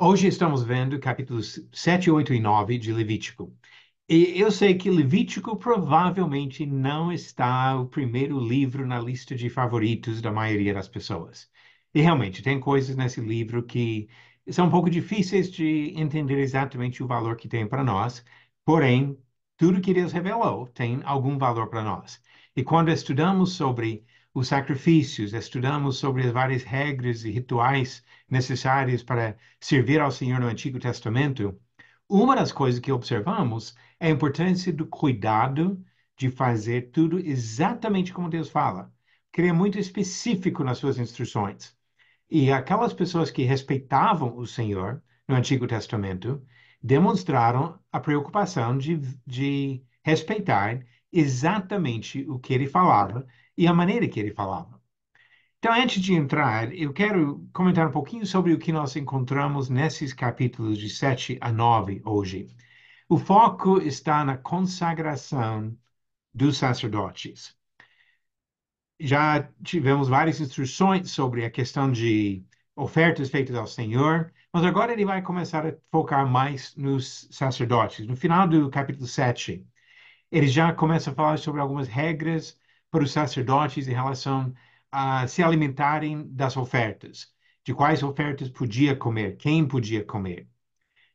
Hoje estamos vendo capítulos 7, 8 e 9 de Levítico. E eu sei que Levítico provavelmente não está o primeiro livro na lista de favoritos da maioria das pessoas. E realmente, tem coisas nesse livro que são um pouco difíceis de entender exatamente o valor que tem para nós, porém, tudo que Deus revelou tem algum valor para nós. E quando estudamos sobre os sacrifícios, estudamos sobre as várias regras e rituais necessários para servir ao Senhor no Antigo Testamento, uma das coisas que observamos é a importância do cuidado de fazer tudo exatamente como Deus fala. Que Ele é muito específico nas suas instruções. E aquelas pessoas que respeitavam o Senhor no Antigo Testamento demonstraram a preocupação de respeitar exatamente o que ele falava e a maneira que ele falava. Então, antes de entrar, eu quero comentar um pouquinho sobre o que nós encontramos nesses capítulos de 7 a 9 hoje. O foco está na consagração dos sacerdotes. Já tivemos várias instruções sobre a questão de ofertas feitas ao Senhor, mas agora ele vai começar a focar mais nos sacerdotes. No final do capítulo 7, ele já começa a falar sobre algumas regras para os sacerdotes em relação a se alimentarem das ofertas, de quais ofertas podia comer, quem podia comer.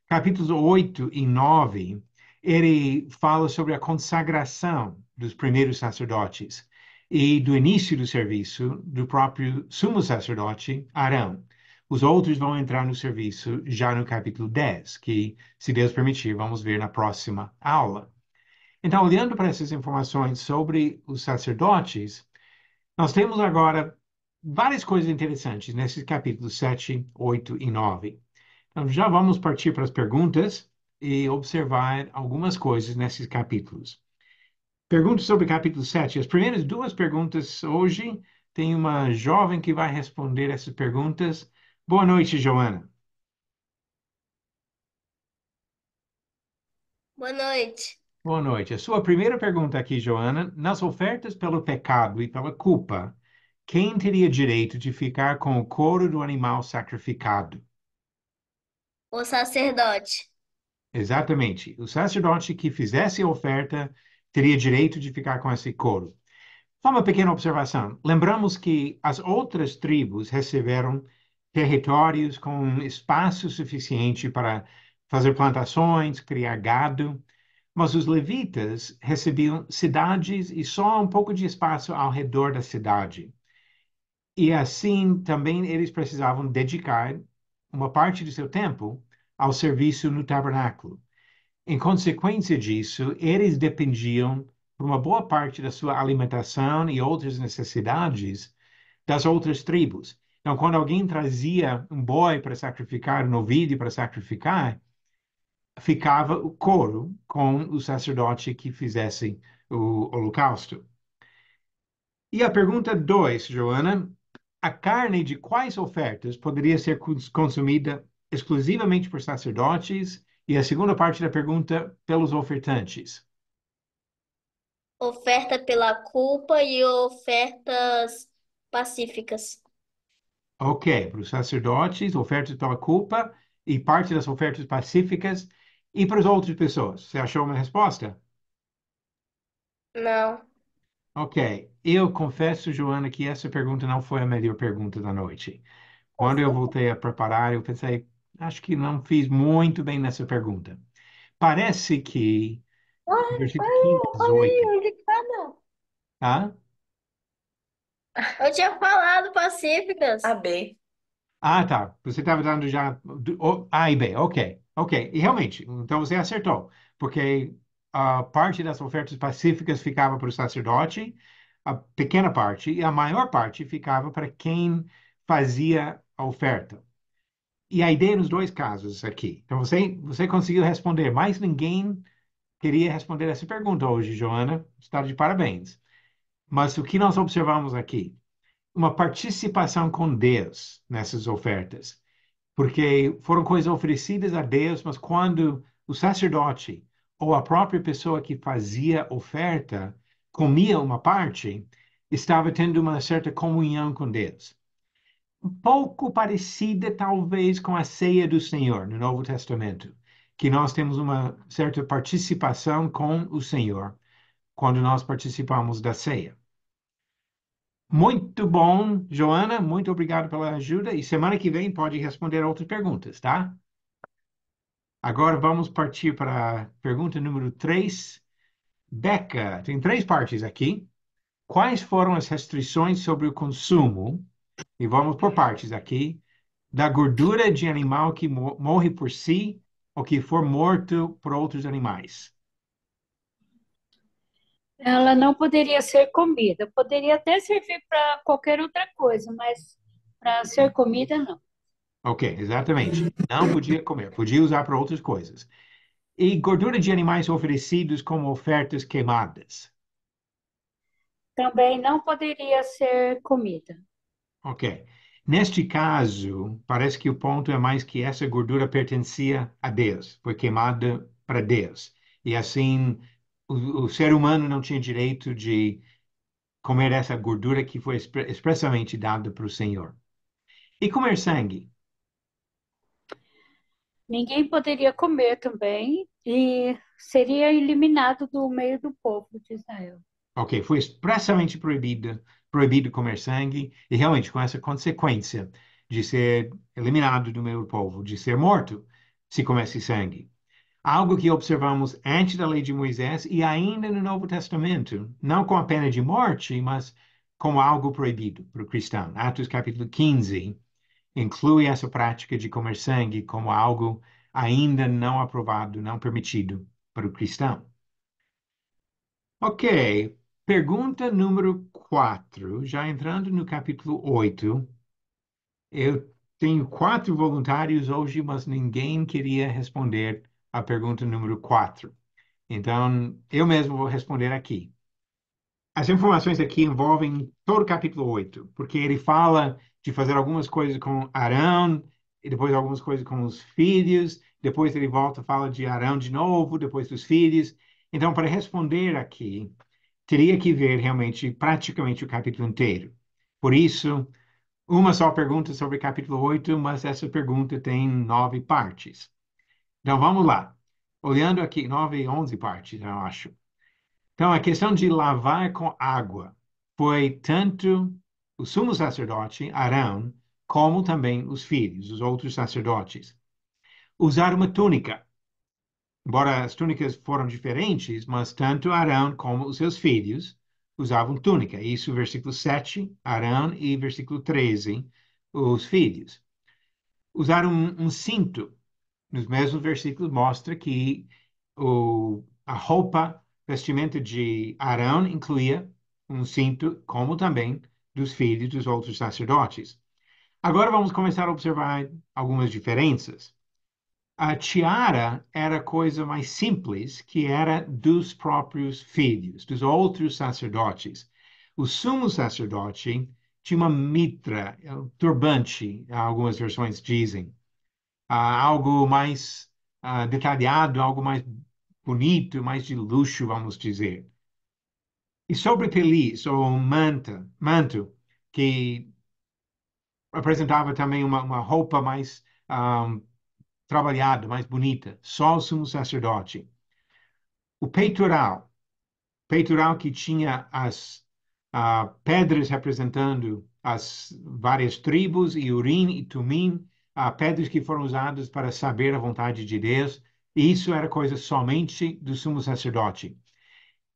Capítulos 8 e 9, ele fala sobre a consagração dos primeiros sacerdotes e do início do serviço do próprio sumo sacerdote Arão. Os outros vão entrar no serviço já no capítulo 10, que, se Deus permitir, vamos ver na próxima aula. Então, olhando para essas informações sobre os sacerdotes, nós temos agora várias coisas interessantes nesses capítulos 7, 8 e 9. Então, já vamos partir para as perguntas e observar algumas coisas nesses capítulos. Perguntas sobre o capítulo 7. As primeiras duas perguntas hoje, tem uma jovem que vai responder essas perguntas. Boa noite, Joana. Boa noite. Boa noite. A sua primeira pergunta aqui, Joana, nas ofertas pelo pecado e pela culpa, quem teria direito de ficar com o couro do animal sacrificado? O sacerdote. Exatamente. O sacerdote que fizesse a oferta teria direito de ficar com esse couro. Só uma pequena observação. Lembramos que as outras tribos receberam territórios com espaço suficiente para fazer plantações, criar gado, mas os levitas recebiam cidades e só um pouco de espaço ao redor da cidade. E assim também eles precisavam dedicar uma parte do seu tempo ao serviço no tabernáculo. Em consequência disso, eles dependiam, por uma boa parte da sua alimentação e outras necessidades, das outras tribos. Então, quando alguém trazia um boi para sacrificar, um novilho para sacrificar, ficava o couro com o sacerdote que fizesse o holocausto. E a pergunta 2, Joana, a carne de quais ofertas poderia ser consumida exclusivamente por sacerdotes? E a segunda parte da pergunta, pelos ofertantes. Oferta pela culpa e ofertas pacíficas. Ok, para os sacerdotes, ofertas pela culpa e parte das ofertas pacíficas. E para as outras pessoas? Você achou uma resposta? Não. Ok, eu confesso, Joana, que essa pergunta não foi a melhor pergunta da noite. Quando eu voltei a preparar, eu pensei, acho que não fiz muito bem nessa pergunta. Parece que, no versículo 15 a 18, Indicada. tá? Eu tinha falado pacíficas. A B. Ah, tá. Você estava dando já A e B. Ok, ok. E realmente, então você acertou, porque a parte das ofertas pacíficas ficava para o sacerdote, a pequena parte, e a maior parte ficava para quem fazia a oferta. E a ideia nos dois casos aqui. Então você conseguiu responder, mas ninguém queria responder essa pergunta hoje, Joana. Está de parabéns. Mas o que nós observamos aqui? Uma participação com Deus nessas ofertas, porque foram coisas oferecidas a Deus, mas quando o sacerdote ou a própria pessoa que fazia oferta comia uma parte, estava tendo uma certa comunhão com Deus. um pouco parecida, talvez, com a ceia do Senhor no Novo Testamento, que nós temos uma certa participação com o Senhor quando nós participamos da ceia. Muito bom, Joana, muito obrigado pela ajuda e semana que vem pode responder outras perguntas, tá? Agora vamos partir para a pergunta número 3. Beca, tem três partes aqui. Quais foram as restrições sobre o consumo? E vamos por partes aqui. Da gordura de animal que morre por si ou que for morto por outros animais. Ela não poderia ser comida. Poderia até servir para qualquer outra coisa, mas para ser comida, não. Ok, exatamente. Não podia comer, podia usar para outras coisas. E gordura de animais oferecidos como ofertas queimadas. Também não poderia ser comida. Ok. Neste caso, parece que o ponto é mais que essa gordura pertencia a Deus, foi queimada para Deus. E assim, o ser humano não tinha direito de comer essa gordura que foi expressamente dada para o Senhor. E comer sangue? Ninguém poderia comer também e seria eliminado do meio do povo de Israel. Ok, foi expressamente proibido comer sangue, e realmente com essa consequência de ser eliminado do meu povo, de ser morto se comesse sangue. Algo que observamos antes da lei de Moisés e ainda no Novo Testamento, não com a pena de morte, mas como algo proibido para o cristão. Atos capítulo 15 inclui essa prática de comer sangue como algo ainda não aprovado, não permitido para o cristão. Ok, pergunta número 4. Já entrando no capítulo 8, eu tenho quatro voluntários hoje, mas ninguém queria responder a pergunta número 4. Então, eu mesmo vou responder aqui. As informações aqui envolvem todo o capítulo 8, porque ele fala de fazer algumas coisas com Arão, e depois algumas coisas com os filhos, depois ele volta e fala de Arão de novo, depois dos filhos. Então, para responder aqui, teria que ver realmente praticamente o capítulo inteiro. Por isso, uma só pergunta sobre o capítulo 8, mas essa pergunta tem 9 partes. Então, vamos lá. Olhando aqui, 9, 11 partes, eu acho. Então, a questão de lavar com água foi tanto o sumo sacerdote, Arão, como também os filhos, os outros sacerdotes. Usar uma túnica. Embora as túnicas foram diferentes, mas tanto Arão como os seus filhos usavam túnica. Isso, versículo 7, Arão, e versículo 13, os filhos. Usar um cinto. Nos mesmos versículos mostra que a roupa, vestimenta de Arão incluía um cinto, como também dos filhos dos outros sacerdotes. Agora vamos começar a observar algumas diferenças. A tiara era a coisa mais simples, que era dos próprios filhos, dos outros sacerdotes. O sumo sacerdote tinha uma mitra, um turbante, algumas versões dizem, algo mais detalhado, algo mais bonito, mais de luxo, vamos dizer. E sobre peliz, ou manto, que apresentava também uma roupa mais trabalhada, mais bonita, só o sumo sacerdote. O peitoral que tinha as pedras representando as várias tribos, e Urim e Tumim, pedras que foram usadas para saber a vontade de Deus, e isso era coisa somente do sumo sacerdote.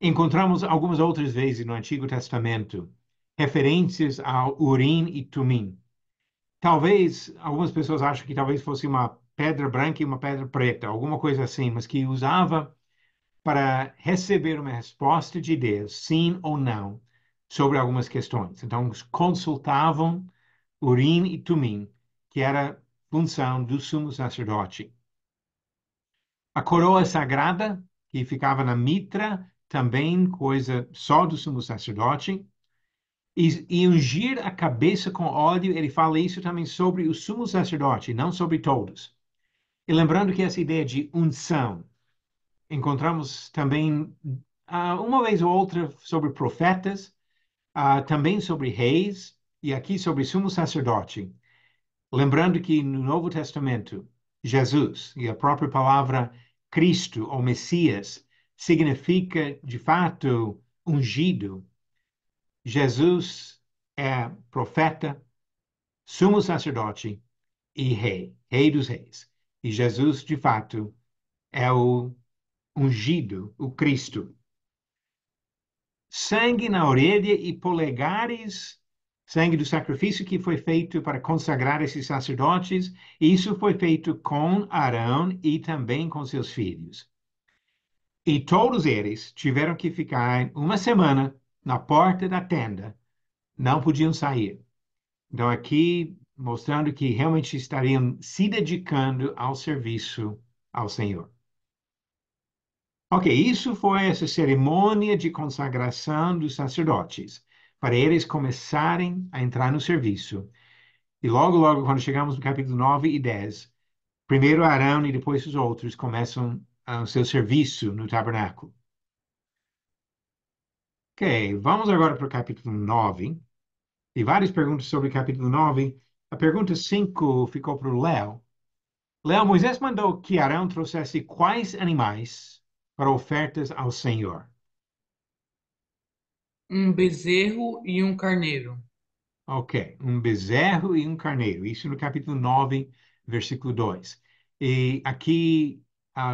Encontramos algumas outras vezes no Antigo Testamento referências ao Urim e Tumim. Talvez, algumas pessoas acham que talvez fosse uma pedra branca e uma pedra preta, alguma coisa assim, mas que usava para receber uma resposta de Deus, sim ou não, sobre algumas questões. Então, consultavam Urim e Tumim, que era função do sumo sacerdote. A coroa sagrada, que ficava na mitra, também coisa só do sumo sacerdote. E ungir a cabeça com óleo, ele fala isso também sobre o sumo sacerdote, não sobre todos. E lembrando que essa ideia de unção, encontramos também uma vez ou outra sobre profetas, também sobre reis e aqui sobre sumo sacerdote. Lembrando que no Novo Testamento, Jesus e a própria palavra Cristo ou Messias significa, de fato, ungido. Jesus é profeta, sumo sacerdote e rei, rei dos reis. E Jesus, de fato, é o ungido, o Cristo. Sangue na orelha e polegares, sangue do sacrifício que foi feito para consagrar esses sacerdotes, isso foi feito com Arão e também com seus filhos. E todos eles tiveram que ficar uma semana na porta da tenda, não podiam sair. Então, aqui mostrando que realmente estariam se dedicando ao serviço ao Senhor. Ok, isso foi essa cerimônia de consagração dos sacerdotes, para eles começarem a entrar no serviço. E logo, logo, quando chegamos no capítulo 9 e 10, primeiro Arão e depois os outros começam o seu serviço no tabernáculo. Ok, vamos agora para o capítulo 9. E várias perguntas sobre o capítulo 9. A pergunta 5 ficou para o Léo. Léo, Moisés mandou que Arão trouxesse quais animais para ofertas ao Senhor? Um bezerro e um carneiro. Ok, um bezerro e um carneiro. Isso no capítulo 9, versículo 2. E aqui,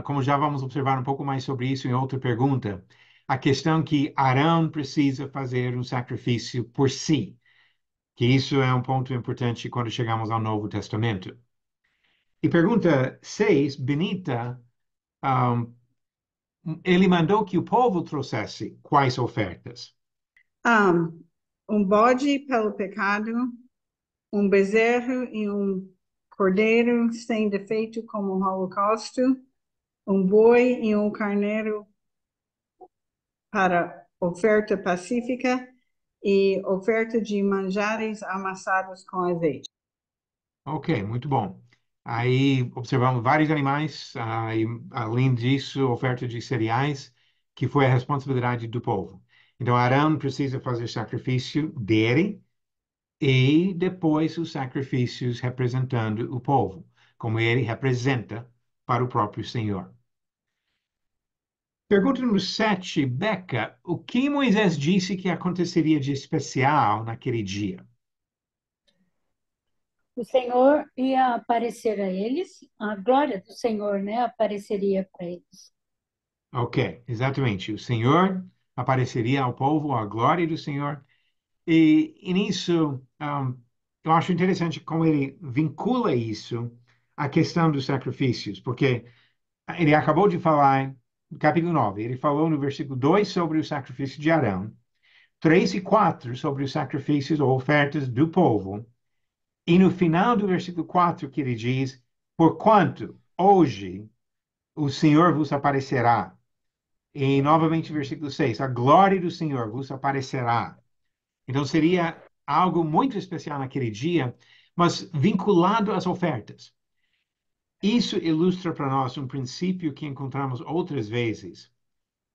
como já vamos observar um pouco mais sobre isso em outra pergunta, a questão que Arão precisa fazer um sacrifício por si, que isso é um ponto importante quando chegamos ao Novo Testamento. E pergunta 6, Benita, um, ele mandou que o povo trouxesse quais ofertas? Um bode pelo pecado, um bezerro e um cordeiro sem defeito como um holocausto, um boi e um carneiro para oferta pacífica e oferta de manjares amassados com azeite. Ok, muito bom. Aí observamos vários animais, e além disso, oferta de cereais, que foi a responsabilidade do povo. Então, Arão precisa fazer sacrifício dele e depois os sacrifícios representando o povo, como ele representa para o próprio Senhor. Pergunta número 7, Beca, o que Moisés disse que aconteceria de especial naquele dia? O Senhor ia aparecer a eles, a glória do Senhor, né, apareceria para eles. Ok, exatamente. O Senhor apareceria ao povo, a glória do Senhor. E nisso, eu acho interessante como ele vincula isso à questão dos sacrifícios, porque ele acabou de falar, no capítulo 9, ele falou no versículo 2 sobre o sacrifício de Arão, 3 e 4 sobre os sacrifícios ou ofertas do povo, e no final do versículo 4 que ele diz, porquanto hoje o Senhor vos aparecerá. E novamente, versículo 6, a glória do Senhor vos aparecerá. Então, seria algo muito especial naquele dia, mas vinculado às ofertas. Isso ilustra para nós um princípio que encontramos outras vezes,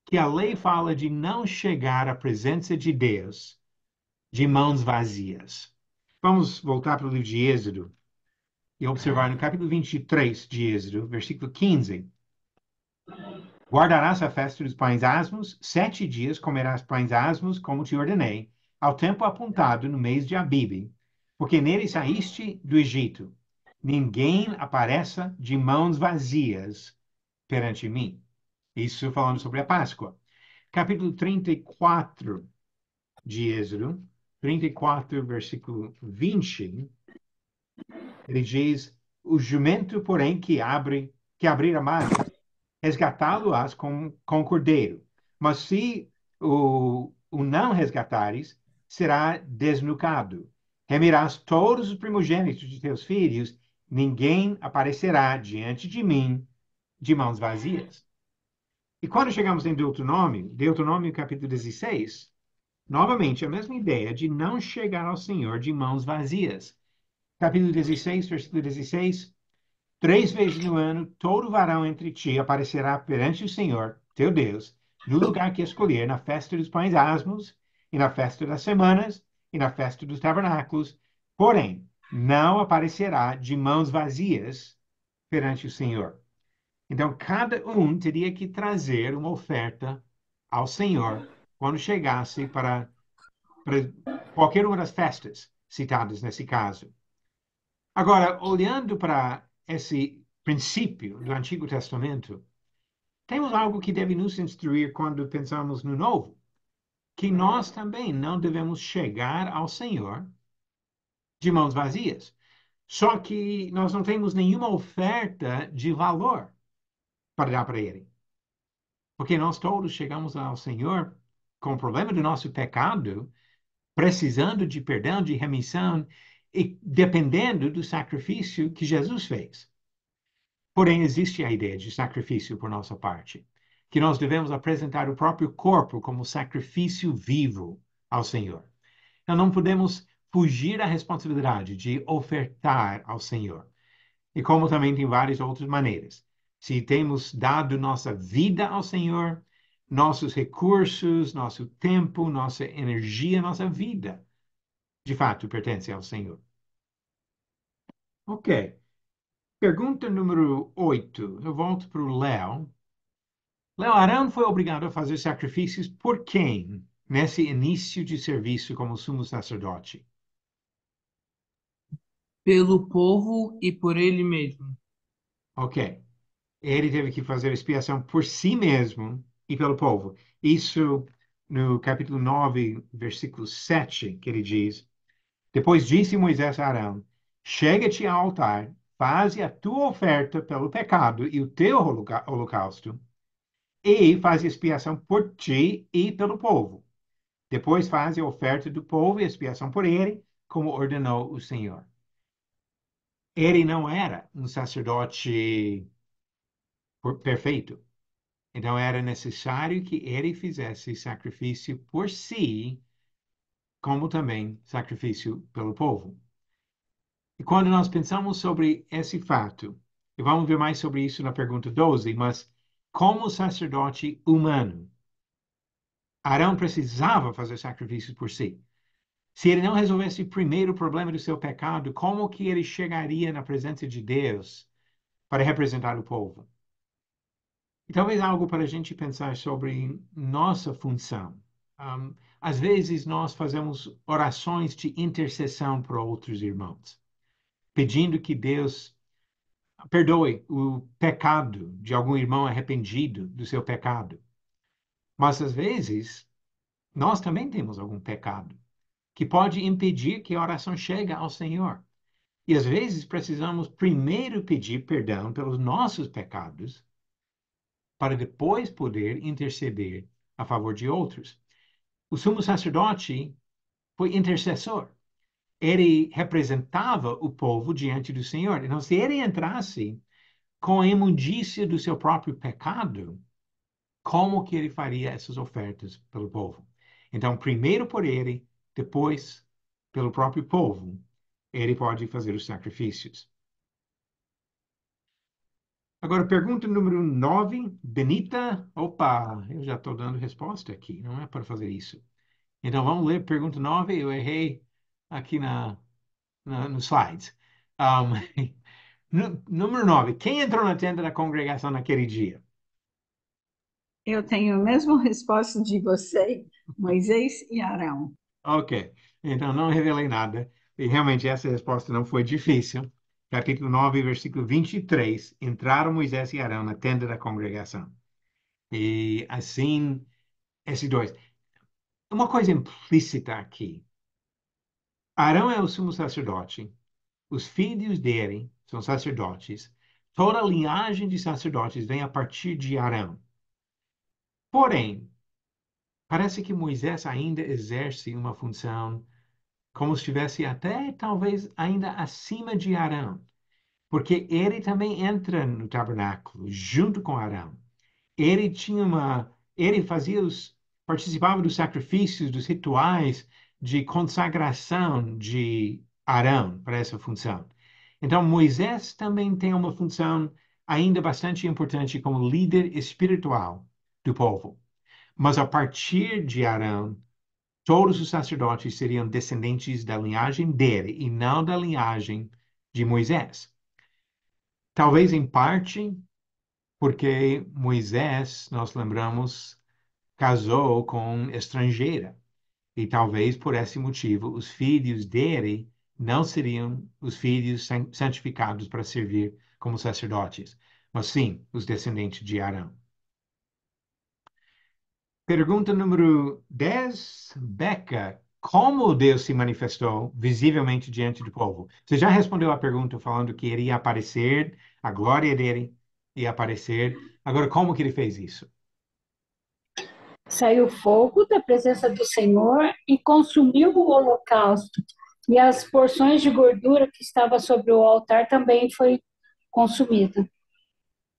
que a lei fala de não chegar à presença de Deus de mãos vazias. Vamos voltar para o livro de Êxodo e observar no capítulo 23 de Êxodo, versículo 15. Guardarás a festa dos pães asmos, 7 dias comerás pães asmos, como te ordenei, ao tempo apontado no mês de Abibe, porque nele saíste do Egito. Ninguém apareça de mãos vazias perante mim. Isso falando sobre a Páscoa. Capítulo 34 de Êxodo, 34, versículo 20, ele diz, o jumento, porém, que abrir a madre, resgatá-lo-ás com o cordeiro. Mas se o não resgatares, será desnucado. Remirás todos os primogênitos de teus filhos, ninguém aparecerá diante de mim de mãos vazias. E quando chegamos em Deuteronômio capítulo 16, novamente a mesma ideia de não chegar ao Senhor de mãos vazias. Capítulo 16, versículo 16, 3 vezes no ano, todo varão entre ti aparecerá perante o Senhor, teu Deus, no lugar que escolher, na festa dos pães asmos, e na festa das semanas, e na festa dos tabernáculos. Porém, não aparecerá de mãos vazias perante o Senhor. Então, cada um teria que trazer uma oferta ao Senhor quando chegasse para qualquer uma das festas citadas nesse caso. Agora, olhando para esse princípio do Antigo Testamento, temos algo que deve nos instruir quando pensamos no Novo, que nós também não devemos chegar ao Senhor de mãos vazias. Só que nós não temos nenhuma oferta de valor para dar para Ele. Porque nós todos chegamos ao Senhor com o problema do nosso pecado, precisando de perdão, de remissão, e dependendo do sacrifício que Jesus fez. Porém, existe a ideia de sacrifício por nossa parte, que nós devemos apresentar o próprio corpo como sacrifício vivo ao Senhor. Então, não podemos fugir da responsabilidade de ofertar ao Senhor. E como também tem várias outras maneiras. Se temos dado nossa vida ao Senhor, nossos recursos, nosso tempo, nossa energia, nossa vida, de fato, pertence ao Senhor. Ok. Pergunta número 8. Eu volto para o Léo. Léo, Arão foi obrigado a fazer sacrifícios por quem nesse início de serviço como sumo sacerdote? Pelo povo e por ele mesmo. Ok. Ele teve que fazer expiação por si mesmo e pelo povo. Isso no capítulo 9, versículo 7, que ele diz: Depois disse Moisés a Arão: Chega-te ao altar, faze a tua oferta pelo pecado e o teu holocausto, e faz expiação por ti e pelo povo. Depois faz a oferta do povo e expiação por ele, como ordenou o Senhor. Ele não era um sacerdote perfeito. Então era necessário que ele fizesse sacrifício por si, como também sacrifício pelo povo. E quando nós pensamos sobre esse fato, e vamos ver mais sobre isso na pergunta 12, mas como sacerdote humano, Arão precisava fazer sacrifícios por si. Se ele não resolvesse primeiro o problema do seu pecado, como que ele chegaria na presença de Deus para representar o povo? E talvez algo para a gente pensar sobre nossa função. Às vezes nós fazemos orações de intercessão para outros irmãos, pedindo que Deus perdoe o pecado de algum irmão arrependido do seu pecado. Mas às vezes nós também temos algum pecado que pode impedir que a oração chegue ao Senhor. E às vezes precisamos primeiro pedir perdão pelos nossos pecados para depois poder interceder a favor de outros. O sumo sacerdote foi intercessor. Ele representava o povo diante do Senhor. Então, se ele entrasse com a imundícia do seu próprio pecado, como que ele faria essas ofertas pelo povo? Então, primeiro por ele, depois pelo próprio povo, ele pode fazer os sacrifícios. Agora, pergunta número 9, Benita. Opa, eu já estou dando resposta aqui, não é para fazer isso. Então, vamos ler pergunta 9. Eu errei aqui nos slides. Um, número 9. Quem entrou na tenda da congregação naquele dia? Eu tenho a mesma resposta de você, Moisés e Arão. Ok. Então, não revelei nada. E realmente essa resposta não foi difícil. Capítulo 9, versículo 23. Entraram Moisés e Arão na tenda da congregação. E assim, esses dois. Uma coisa implícita aqui. Arão é o sumo sacerdote. Os filhos dele são sacerdotes. Toda a linhagem de sacerdotes vem a partir de Arão. Porém, parece que Moisés ainda exerce uma função como se estivesse até talvez ainda acima de Arão, porque ele também entra no tabernáculo junto com Arão. Ele participava dos sacrifícios, dos rituais de consagração de Arão para essa função. Então, Moisés também tem uma função ainda bastante importante como líder espiritual do povo. Mas a partir de Arão, todos os sacerdotes seriam descendentes da linhagem dele e não da linhagem de Moisés. Talvez em parte porque Moisés, nós lembramos, casou com estrangeira. E talvez por esse motivo os filhos dele não seriam os filhos santificados para servir como sacerdotes, mas sim os descendentes de Arão. Pergunta número 10, Beca. Como Deus se manifestou visivelmente diante do povo? Você já respondeu a pergunta falando que ele ia aparecer, a glória dele ia aparecer. Agora, como que ele fez isso? Saiu fogo da presença do Senhor e consumiu o holocausto. E as porções de gordura que estava sobre o altar também foi consumida.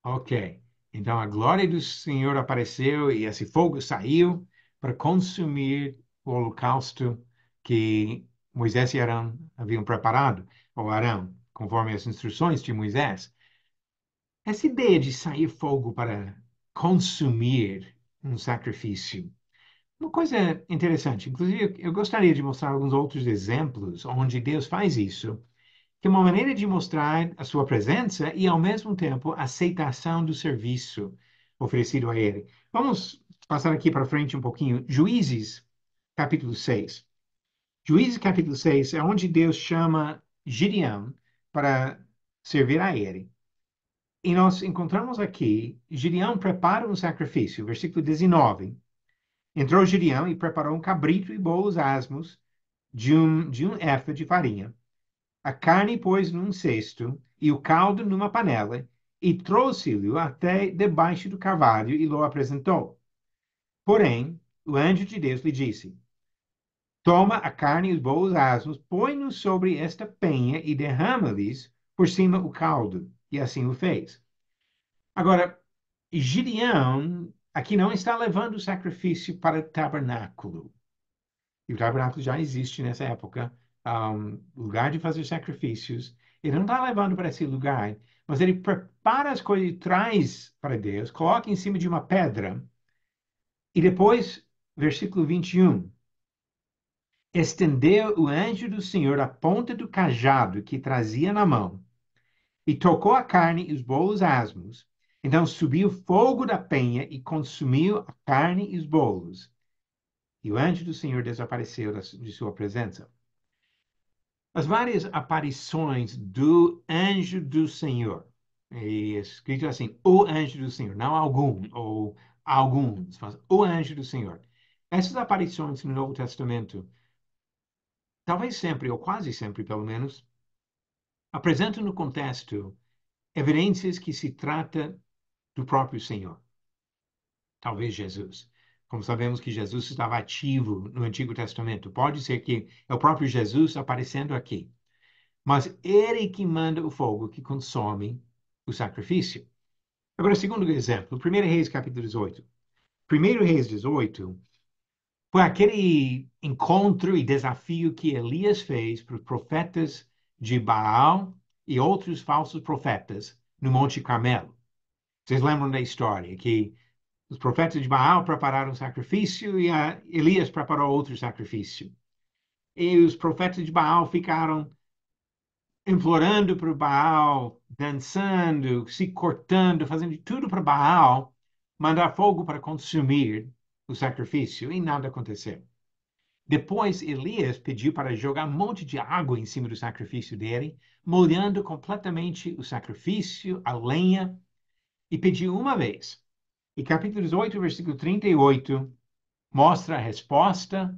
Ok. Então a glória do Senhor apareceu e esse fogo saiu para consumir o holocausto que Moisés e Arão haviam preparado, ou Arão, conforme as instruções de Moisés. Essa ideia de sair fogo para consumir um sacrifício, uma coisa interessante. Inclusive, eu gostaria de mostrar alguns outros exemplos onde Deus faz isso, que é uma maneira de mostrar a sua presença e, ao mesmo tempo, a aceitação do serviço oferecido a ele. Vamos passar aqui para frente um pouquinho. Juízes, capítulo 6. Juízes, capítulo 6, é onde Deus chama Gideão para servir a ele. E nós encontramos aqui, Gideão prepara um sacrifício, versículo 19. Entrou Gideão e preparou um cabrito e bolos asmos de um efa de farinha. A carne pôs num cesto e o caldo numa panela, e trouxe-o até debaixo do carvalho e lo apresentou. Porém, o anjo de Deus lhe disse: Toma a carne e os bolos asmos, põe-nos sobre esta penha e derrama-lhes por cima o caldo. E assim o fez. Agora, Gideão aqui não está levando o sacrifício para o tabernáculo. E o tabernáculo já existe nessa época, lugar de fazer sacrifícios. Ele não está levando para esse lugar, mas ele prepara as coisas e traz para Deus, coloca em cima de uma pedra. E depois, versículo 21, estendeu o anjo do Senhor a ponta do cajado que trazia na mão, e tocou a carne e os bolos asmos. Então subiu fogo da penha e consumiu a carne e os bolos. E o anjo do Senhor desapareceu de sua presença. As várias aparições do anjo do Senhor, é escrito assim, o anjo do Senhor, não algum, ou alguns, mas o anjo do Senhor. Essas aparições no Novo Testamento, talvez sempre, ou quase sempre, pelo menos, apresentam no contexto evidências que se trata do próprio Senhor, talvez Jesus. Como sabemos que Jesus estava ativo no Antigo Testamento, pode ser que é o próprio Jesus aparecendo aqui. Mas ele que manda o fogo que consome o sacrifício. Agora, segundo exemplo, 1 Reis, capítulo 18. 1 Reis 18 foi aquele encontro e desafio que Elias fez para os profetas de Baal e outros falsos profetas no Monte Carmelo. Vocês lembram da história que os profetas de Baal prepararam um sacrifício e Elias preparou outro sacrifício. E os profetas de Baal ficaram implorando para o Baal, dançando, se cortando, fazendo de tudo para Baal mandar fogo para consumir o sacrifício, e nada aconteceu. Depois, Elias pediu para jogar um monte de água em cima do sacrifício dele, molhando completamente o sacrifício, a lenha, e pediu uma vez. E capítulo 18, versículo 38, mostra a resposta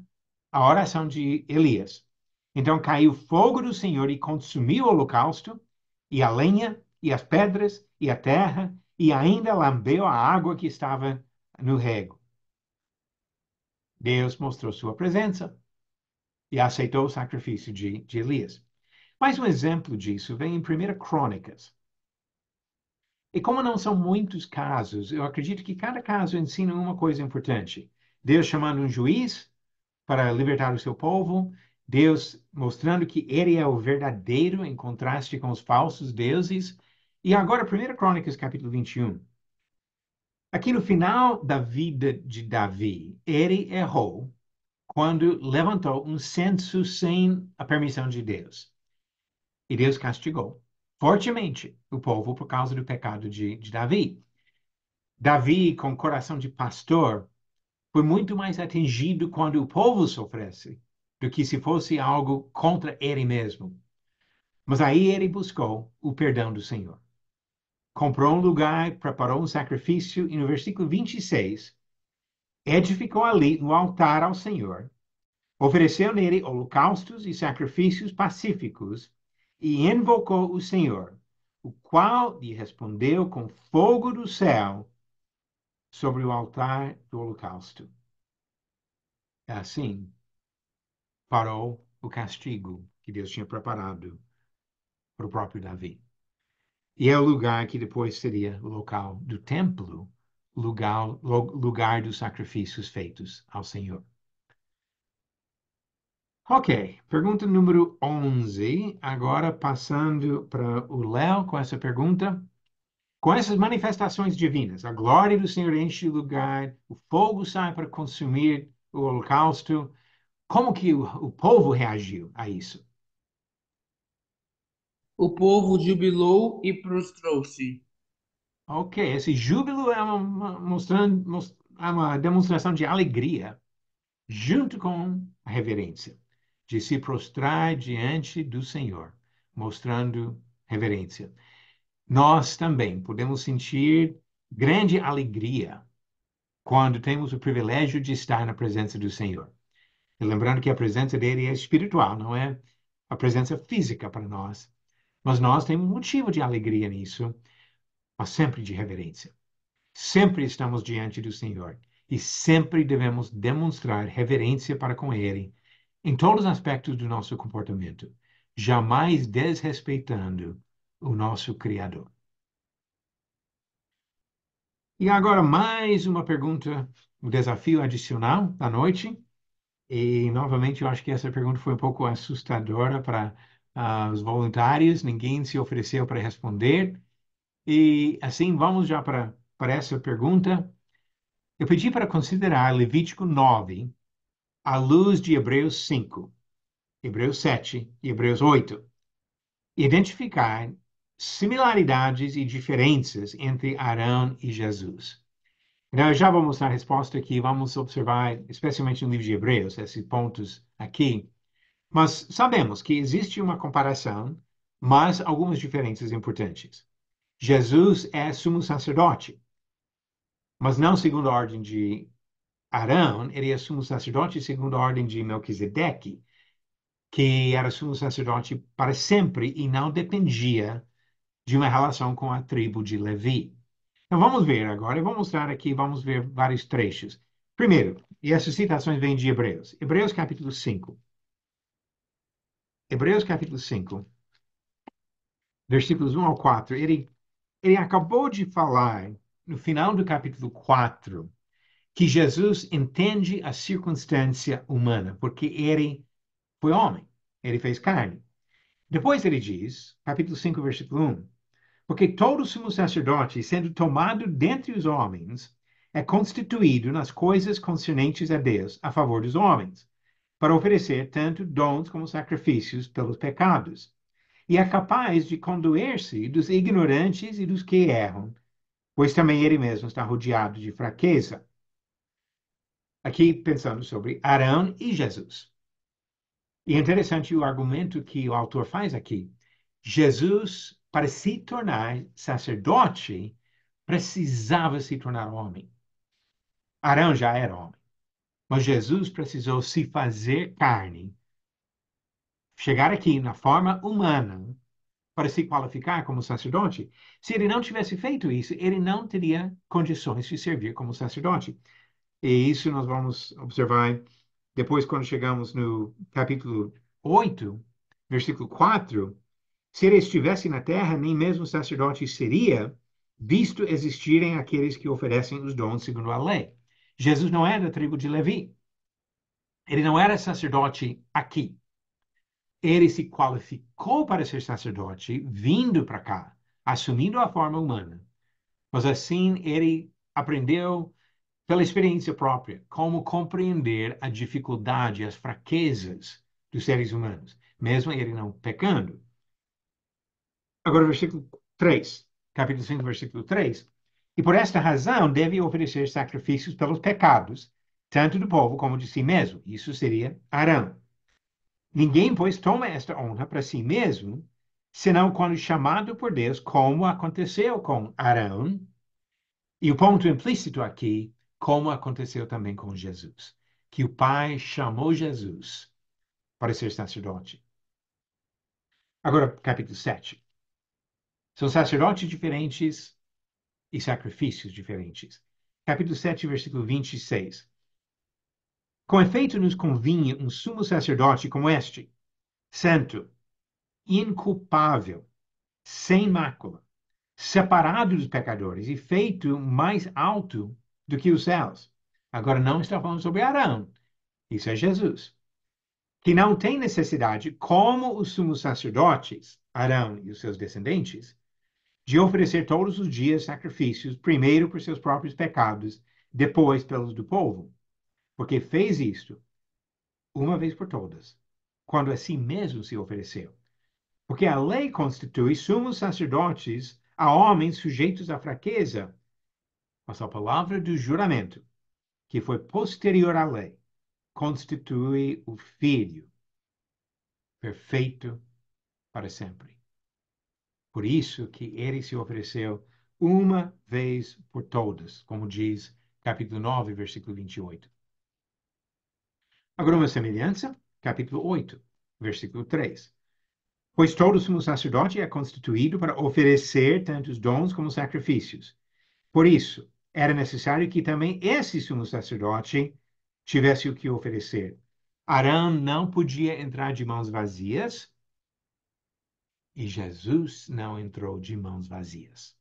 à oração de Elias. Então caiu fogo do Senhor e consumiu o holocausto, e a lenha, e as pedras, e a terra, e ainda lambeu a água que estava no rego. Deus mostrou sua presença e aceitou o sacrifício de Elias. Mais um exemplo disso vem em 1 Crônicas. E como não são muitos casos, eu acredito que cada caso ensina uma coisa importante. Deus chamando um juiz para libertar o seu povo, Deus mostrando que ele é o verdadeiro em contraste com os falsos deuses. E agora, 1 Crônicas, capítulo 21. Aqui no final da vida de Davi, ele errou quando levantou um censo sem a permissão de Deus. E Deus castigou fortemente o povo por causa do pecado de Davi. Davi, com coração de pastor, foi muito mais atingido quando o povo sofresse do que se fosse algo contra ele mesmo. Mas aí ele buscou o perdão do Senhor. Comprou um lugar, preparou um sacrifício e no versículo 26, edificou ali um altar ao Senhor, ofereceu nele holocaustos e sacrifícios pacíficos e invocou o Senhor, o qual lhe respondeu com fogo do céu sobre o altar do holocausto. Assim, parou o castigo que Deus tinha preparado para o próprio Davi. E é o lugar que depois seria o local do templo, lugar dos sacrifícios feitos ao Senhor. Ok, pergunta número 11. Agora passando para o Léo com essa pergunta. Com essas manifestações divinas, a glória do Senhor enche o lugar, o fogo sai para consumir o holocausto. Como que o povo reagiu a isso? O povo jubilou e prostrou-se. Ok, esse júbilo é é uma demonstração de alegria, junto com a reverência, de se prostrar diante do Senhor, mostrando reverência. Nós também podemos sentir grande alegria quando temos o privilégio de estar na presença do Senhor. E lembrando que a presença dele é espiritual, não é a presença física para nós. Mas nós temos motivo de alegria nisso, mas sempre de reverência. Sempre estamos diante do Senhor e sempre devemos demonstrar reverência para com Ele em todos os aspectos do nosso comportamento, jamais desrespeitando o nosso Criador. E agora mais uma pergunta, um desafio adicional da noite. E novamente eu acho que essa pergunta foi um pouco assustadora para os voluntários, ninguém se ofereceu para responder. E assim vamos já para essa pergunta. Eu pedi para considerar Levítico 9 à luz de Hebreus 5, Hebreus 7 e Hebreus 8. Identificar similaridades e diferenças entre Arão e Jesus. Então, eu já vou mostrar a resposta aqui, vamos observar, especialmente no livro de Hebreus, esses pontos aqui. Mas sabemos que existe uma comparação, mas algumas diferenças importantes. Jesus é sumo sacerdote, mas não segundo a ordem de Arão, ele é sumo sacerdote segundo a ordem de Melquisedeque, que era sumo sacerdote para sempre e não dependia de uma relação com a tribo de Levi. Então vamos ver agora, eu vou mostrar aqui, vamos ver vários trechos. Primeiro, e essas citações vêm de Hebreus. Hebreus capítulo 5. Hebreus capítulo 5, versículos 1 ao 4. Ele acabou de falar, no final do capítulo 4, que Jesus entende a circunstância humana, porque ele foi homem, ele fez carne. Depois ele diz, capítulo 5, versículo 1, porque todo sumo sacerdote, sendo tomado dentre os homens, é constituído nas coisas concernentes a Deus, a favor dos homens, para oferecer tanto dons como sacrifícios pelos pecados. E é capaz de condoer-se dos ignorantes e dos que erram, pois também ele mesmo está rodeado de fraqueza. Aqui pensando sobre Arão e Jesus. E é interessante o argumento que o autor faz aqui. Jesus, para se tornar sacerdote, precisava se tornar homem. Arão já era homem, mas Jesus precisou se fazer carne, chegar aqui na forma humana para se qualificar como sacerdote. Se ele não tivesse feito isso, ele não teria condições de servir como sacerdote. E isso nós vamos observar depois quando chegamos no capítulo 8, versículo 4. Se ele estivesse na terra, nem mesmo sacerdote seria, visto existirem aqueles que oferecem os dons segundo a lei. Jesus não era da tribo de Levi. Ele não era sacerdote aqui. Ele se qualificou para ser sacerdote vindo para cá, assumindo a forma humana. Mas assim ele aprendeu pela experiência própria, como compreender a dificuldade, as fraquezas dos seres humanos, mesmo ele não pecando. Agora, versículo 3, capítulo 5, versículo 3. E por esta razão deve oferecer sacrifícios pelos pecados, tanto do povo como de si mesmo. Isso seria Arão. Ninguém, pois, toma esta honra para si mesmo, senão quando chamado por Deus, como aconteceu com Arão. E o ponto implícito aqui, como aconteceu também com Jesus, que o Pai chamou Jesus para ser sacerdote. Agora, capítulo 7. São sacerdotes diferentes e sacrifícios diferentes. Capítulo 7, versículo 26. Com efeito, nos convinha um sumo sacerdote como este, santo, inculpável, sem mácula, separado dos pecadores e feito mais alto do que os céus. Agora, não está falando sobre Arão. Isso é Jesus. Que não tem necessidade, como os sumos sacerdotes, Arão e os seus descendentes, de oferecer todos os dias sacrifícios, primeiro por seus próprios pecados, depois pelos do povo. Porque fez isto uma vez por todas, quando a si mesmo se ofereceu. Porque a lei constitui sumos sacerdotes a homens sujeitos à fraqueza, mas a palavra do juramento, que foi posterior à lei, constitui o Filho, perfeito para sempre. Por isso que ele se ofereceu uma vez por todas, como diz capítulo 9, versículo 28. Agora uma semelhança, capítulo 8, versículo 3. Pois todo sumo sacerdote é constituído para oferecer tantos dons como sacrifícios. Por isso, era necessário que também esse sumo sacerdote tivesse o que oferecer. Arão não podia entrar de mãos vazias e Jesus não entrou de mãos vazias.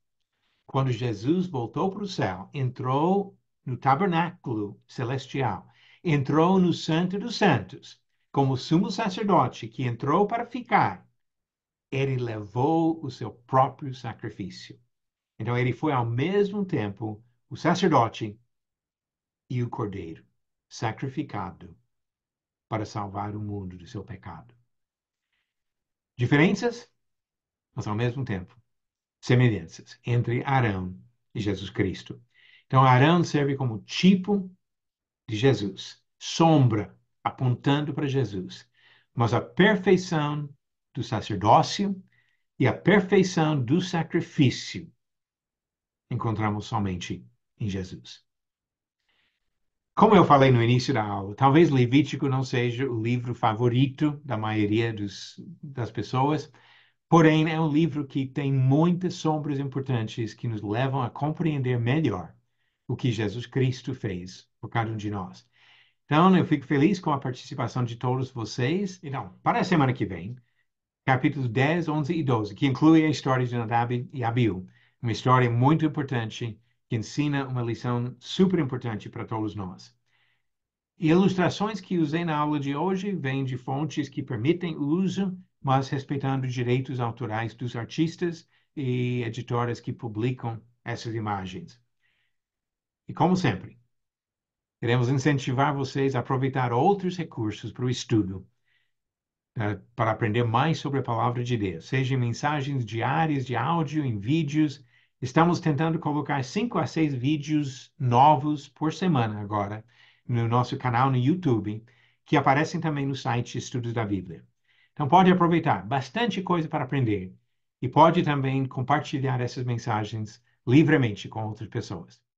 Quando Jesus voltou para o céu, entrou no tabernáculo celestial, entrou no Santo dos Santos, como sumo sacerdote que entrou para ficar, ele levou o seu próprio sacrifício. Então, ele foi ao mesmo tempo o sacerdote e o cordeiro, sacrificado para salvar o mundo do seu pecado. Diferenças, mas ao mesmo tempo semelhanças entre Arão e Jesus Cristo. Então, Arão serve como tipo de Jesus, sombra apontando para Jesus. Mas a perfeição do sacerdócio e a perfeição do sacrifício encontramos somente em Jesus. Como eu falei no início da aula, talvez Levítico não seja o livro favorito da maioria das pessoas, porém é um livro que tem muitas sombras importantes que nos levam a compreender melhor o que Jesus Cristo fez por cada um de nós. Então, eu fico feliz com a participação de todos vocês. Então, para a semana que vem, capítulos 10, 11 e 12, que inclui a história de Nadab e Abiú, uma história muito importante que ensina uma lição super importante para todos nós. E ilustrações que usei na aula de hoje vêm de fontes que permitem o uso, mas respeitando os direitos autorais dos artistas e editoras que publicam essas imagens. E como sempre, queremos incentivar vocês a aproveitar outros recursos para o estudo, para aprender mais sobre a palavra de Deus, seja em mensagens diárias de áudio, em vídeos. Estamos tentando colocar 5 a 6 vídeos novos por semana agora no nosso canal no YouTube, que aparecem também no site Estudos da Bíblia. Então pode aproveitar, bastante coisa para aprender e pode também compartilhar essas mensagens livremente com outras pessoas.